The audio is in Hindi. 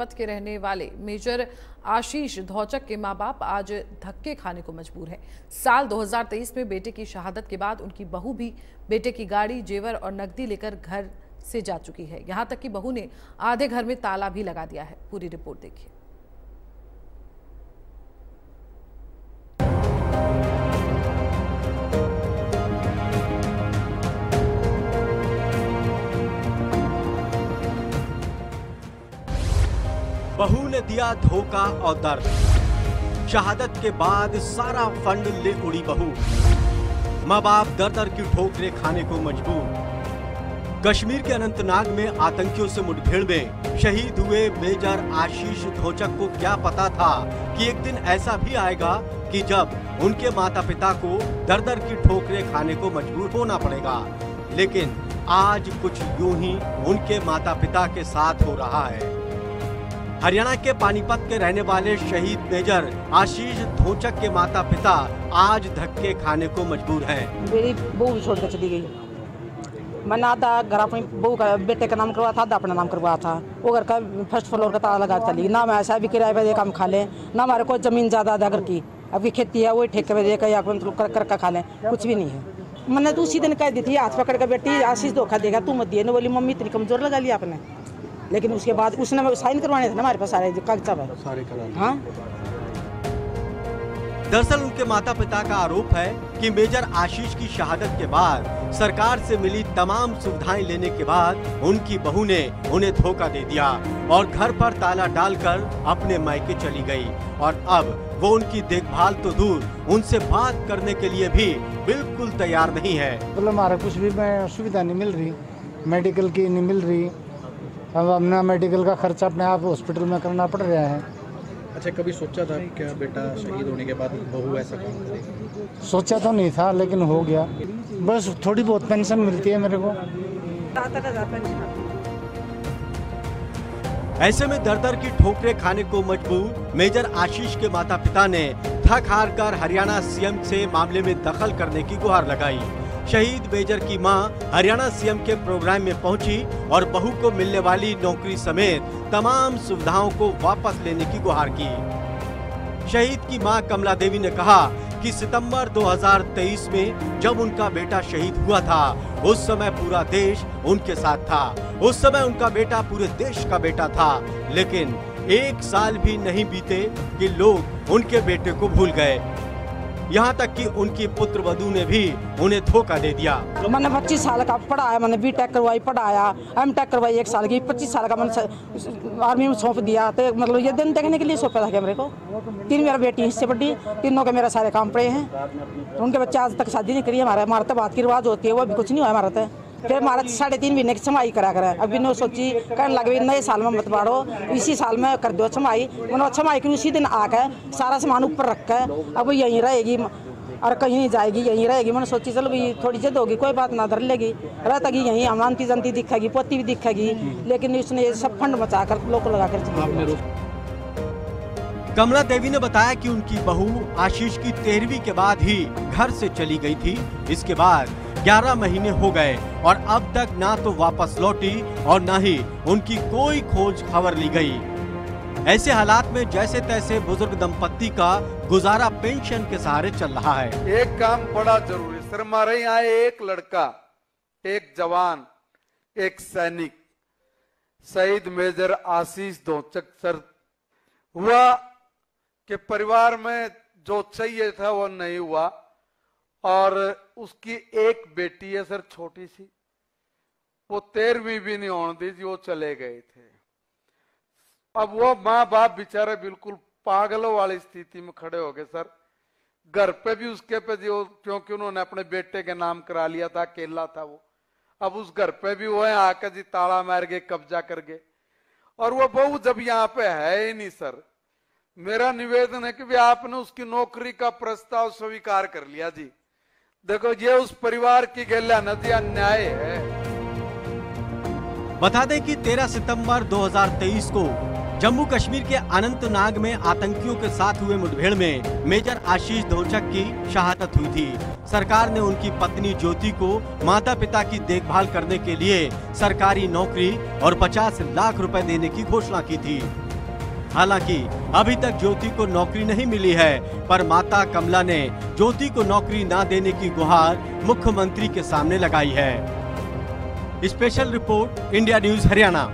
पानीपत के रहने वाले मेजर आशीष धौचक के मां बाप आज धक्के खाने को मजबूर हैं। साल 2023 में बेटे की शहादत के बाद उनकी बहू भी बेटे की गाड़ी, जेवर और नकदी लेकर घर से जा चुकी है। यहां तक कि बहू ने आधे घर में ताला भी लगा दिया है। पूरी रिपोर्ट देखिए। बहू ने दिया धोखा और दर्द। शहादत के बाद सारा फंड ले उड़ी बहू। मां बाप दर दर की ठोकरें खाने को मजबूर। कश्मीर के अनंतनाग में आतंकियों से मुठभेड़ में शहीद हुए मेजर आशीष धौचक को क्या पता था कि एक दिन ऐसा भी आएगा कि जब उनके माता पिता को दर दर की ठोकरें खाने को मजबूर होना पड़ेगा। लेकिन आज कुछ यूं ही उनके माता पिता के साथ हो रहा है। हरियाणा के पानीपत के रहने वाले शहीद मेजर आशीष धौचक के माता पिता आज धक्के खाने को मजबूर हैं। मेरी बहू भी छोड़ कर चली गई। मैंने आधा घर अपनी बहू का बेटे का नाम करवाया था, आधा अपना नाम करवाया था। वो घर का फर्स्ट फ्लोर का ताला लगा चली। ना मैं ऐसा भी किराए पे काम खा लें, ना हमारे को जमीन ज्यादा आधा घर की अभी खेती है, वही ठेके पे देकर या कर खा लें, कुछ भी नहीं है। मैंने तो उसी दिन कह दी थी, हाथ पकड़ कर बेटी आशीष धोखा देगा, तू मत दिए। बोली मम्मी इतनी कमजोर लगा लिया आपने। लेकिन उसके बाद उसने साइन करवाने थे ना हमारे पास सारे कागजात सारे करा। हाँ, दरअसल उनके माता पिता का आरोप है कि मेजर आशीष की शहादत के बाद सरकार से मिली तमाम सुविधाएं लेने के बाद उनकी बहू ने उन्हें धोखा दे दिया और घर पर ताला डालकर अपने मायके चली गई। और अब वो उनकी देखभाल तो दूर, उनसे बात करने के लिए भी बिल्कुल तैयार नहीं है। मतलब हमारा कुछ भी सुविधा नहीं मिल रही, मेडिकल की नहीं मिल रही। अब अपना मेडिकल का खर्चा अपने आप हॉस्पिटल में करना पड़ रहा है। अच्छा, कभी सोचा था क्या बेटा शहीद होने के बाद बहू ऐसा काम करेगी? सोचा तो नहीं था, लेकिन हो गया। बस थोड़ी बहुत पेंशन मिलती है मेरे को। ऐसे में दर दर की ठोकरें खाने को मजबूर मेजर आशीष के माता पिता ने थक हार कर हरियाणा सीएम से मामले में दखल करने की गुहार लगाई। शहीद मेजर की मां हरियाणा सीएम के प्रोग्राम में पहुंची और बहू को मिलने वाली नौकरी समेत तमाम सुविधाओं को वापस लेने की गुहार की। शहीद की मां कमला देवी ने कहा कि सितंबर 2023 में जब उनका बेटा शहीद हुआ था, उस समय पूरा देश उनके साथ था। उस समय उनका बेटा पूरे देश का बेटा था। लेकिन एक साल भी नहीं बीते कि लोग उनके बेटे को भूल गए। यहाँ तक कि उनकी पुत्र वधू ने भी उन्हें धोखा दे दिया। मैंने 25 साल का पढ़ाया, मैंने बीटेक करवाई, पढ़ाया, एमटेक करवाई 1 साल की, 25 साल का मैंने आर्मी में सौंप दिया। तो मतलब ये दिन देखने के लिए सौंपा था मेरे को। 3 मेरा बेटी इससे बड़ी, तीनों के मेरा सारे काम पड़े हैं। उनके बच्चे आज तक शादी नहीं करी। हमारे तो बात की रिवाज होती है, वो भी कुछ नहीं हुआ हमारा। तो फिर हमारा 3.5 महीने की छमाई करा करे। अभी ने सोची कहने लगे नए साल में मत बाढ़ो, इसी साल में कर दो छमाई। मैंने छमाई की उसी दिन आकर सारा सामान ऊपर रख कर अब यहीं रहेगी और कहीं नहीं जाएगी, यहीं रहेगी। मैंने सोची चलो भाई थोड़ी जिद होगी, कोई बात ना, धर लेगी, रहता कि यहीं अमानती जनती दिखेगी, पोती भी दिखेगी। लेकिन उसने ये सब फंड मचा कर लोग लगा कर। कमला देवी ने बताया कि उनकी बहू आशीष की 13वीं के बाद ही घर से चली गई थी। इसके बाद 11 महीने हो गए और अब तक ना तो वापस लौटी और ना ही उनकी कोई खोज खबर ली गई। ऐसे हालात में जैसे तैसे बुजुर्ग दंपत्ति का गुजारा पेंशन के सहारे चल रहा है। एक काम बड़ा जरूरी सर, हमारे यहाँ एक लड़का, एक जवान, एक सैनिक शहीद मेजर आशीष धौचक सर हुआ कि परिवार में जो चाहिए था वो नहीं हुआ। और उसकी एक बेटी है सर, छोटी सी, वो 13वीं भी नहीं होने दी थी, वो चले गए थे। अब वो माँ बाप बेचारे बिल्कुल पागलों वाली स्थिति में खड़े हो गए सर। घर पे भी उसके पे जो, क्योंकि उन्होंने अपने बेटे के नाम करा लिया था, अकेला था वो। अब उस घर पे भी वो है आकर जी ताला मार के कब्जा कर गए। और वो बहू जब यहाँ पे है ही नहीं सर, मेरा निवेदन है कि आपने उसकी नौकरी का प्रस्ताव स्वीकार कर लिया जी। देखो ये उस परिवार की गैला नदी अन्याय है। बता दें कि 13 सितंबर 2023 को जम्मू कश्मीर के अनंतनाग में आतंकियों के साथ हुए मुठभेड़ में मेजर आशीष धौचक की शहादत हुई थी। सरकार ने उनकी पत्नी ज्योति को माता पिता की देखभाल करने के लिए सरकारी नौकरी और 50 लाख रुपए देने की घोषणा की थी। हालांकि अभी तक ज्योति को नौकरी नहीं मिली है, पर माता कमला ने ज्योति को नौकरी न देने की गुहार मुख्यमंत्री के सामने लगाई है। Special report, India news Haryana.